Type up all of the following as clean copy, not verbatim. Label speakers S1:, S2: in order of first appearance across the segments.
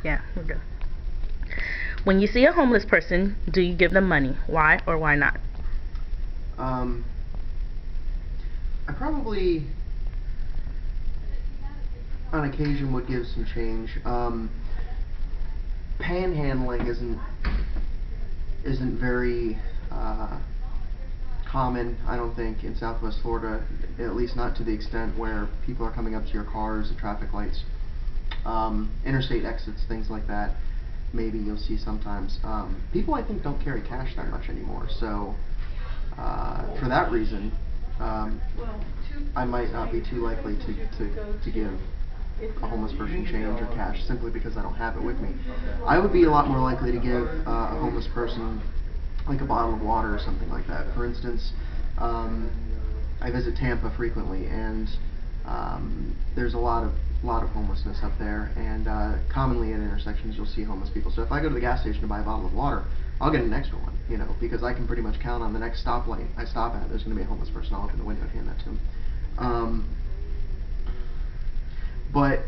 S1: Yeah, we're good. When you see a homeless person, do you give them money? Why or why not?
S2: I probably, on occasion, would give some change. Panhandling isn't very common, I don't think, in Southwest Florida, at least not to the extent where people are coming up to your cars at traffic lights. Interstate exits, things like that, maybe you'll see sometimes. People, I think, don't carry cash that much anymore, so for that reason, I might not be too likely to give a homeless person change or cash simply because I don't have it with me. I would be a lot more likely to give a homeless person like a bottle of water or something like that. For instance, I visit Tampa frequently, and there's a lot of homelessness up there, and commonly at intersections you'll see homeless people. So if I go to the gas station to buy a bottle of water, I'll get an extra one, you know, because I can pretty much count on the next stoplight I stop at, there's going to be a homeless person. I'll open the window and hand that to him. But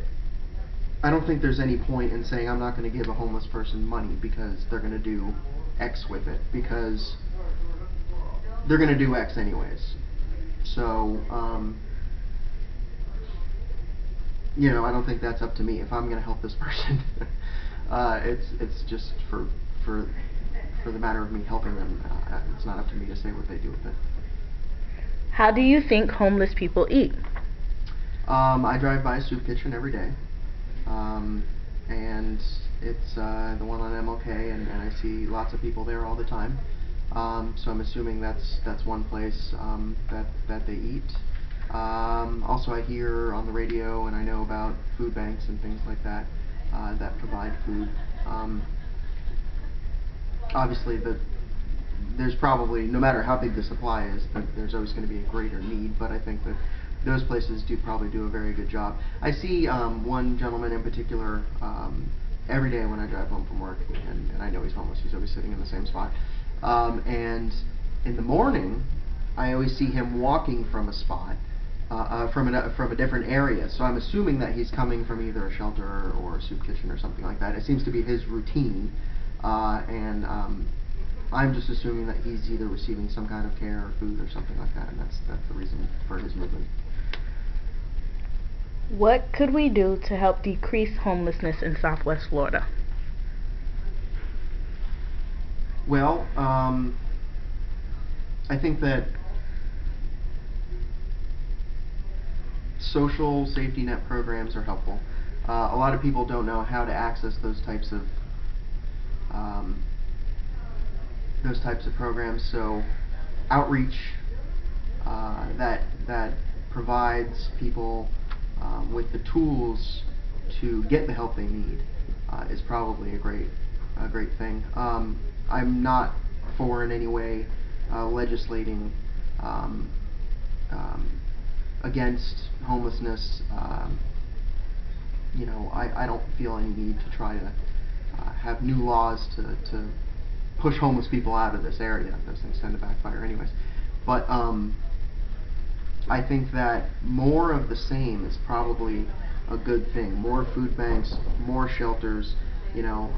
S2: I don't think there's any point in saying I'm not going to give a homeless person money because they're going to do X with it, because they're going to do X anyways. So, you know, I don't think that's up to me. If I'm going to help this person, it's just for the matter of me helping them. It's not up to me to say what they do with it.
S1: How do you think homeless people eat?
S2: I drive by a soup kitchen every day, and it's the one on MLK, and I see lots of people there all the time. So I'm assuming that's one place that they eat. Also, I hear on the radio, and I know about food banks and things like that that provide food. Obviously, there's probably, no matter how big the supply is, there's always going to be a greater need, but I think that those places probably do a very good job. I see one gentleman in particular every day when I drive home from work, and I know he's homeless. He's always sitting in the same spot. And in the morning, I always see him walking from a spot, from a different area. So I'm assuming that he's coming from either a shelter or a soup kitchen or something like that. It seems to be his routine, and I'm just assuming that he's either receiving some kind of care or food or something like that, and that's the reason for his movement.
S1: What could we do to help decrease homelessness in Southwest Florida?
S2: Well, I think that social safety net programs are helpful. A lot of people don't know how to access those types of programs, so outreach that provides people with the tools to get the help they need is probably a great thing. I'm not for in any way legislating against homelessness. You know, I don't feel any need to try to have new laws to push homeless people out of this area. Those things tend to backfire anyways. But I think that more of the same is probably a good thing. More food banks, more shelters, you know.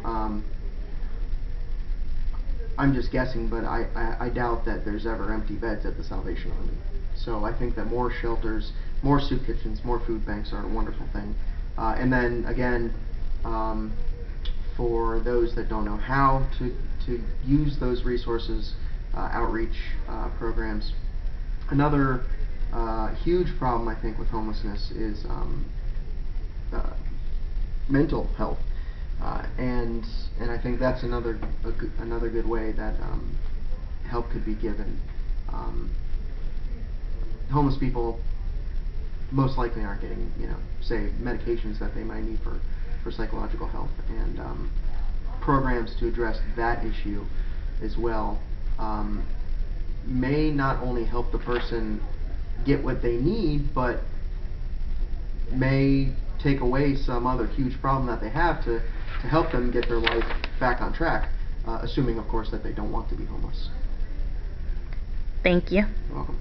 S2: I'm just guessing, but I doubt that there's ever empty beds at the Salvation Army. So I think that more shelters, more soup kitchens, more food banks are a wonderful thing. And then again, for those that don't know how to use those resources, outreach programs. Another huge problem, I think, with homelessness is mental health, and I think that's another good way that help could be given. Homeless people most likely aren't getting, you know, say medications that they might need for psychological health, and programs to address that issue as well may not only help the person get what they need, but may take away some other huge problem that they have to help them get their life back on track, assuming, of course, that they don't want to be homeless.
S1: Thank you.
S2: You're welcome.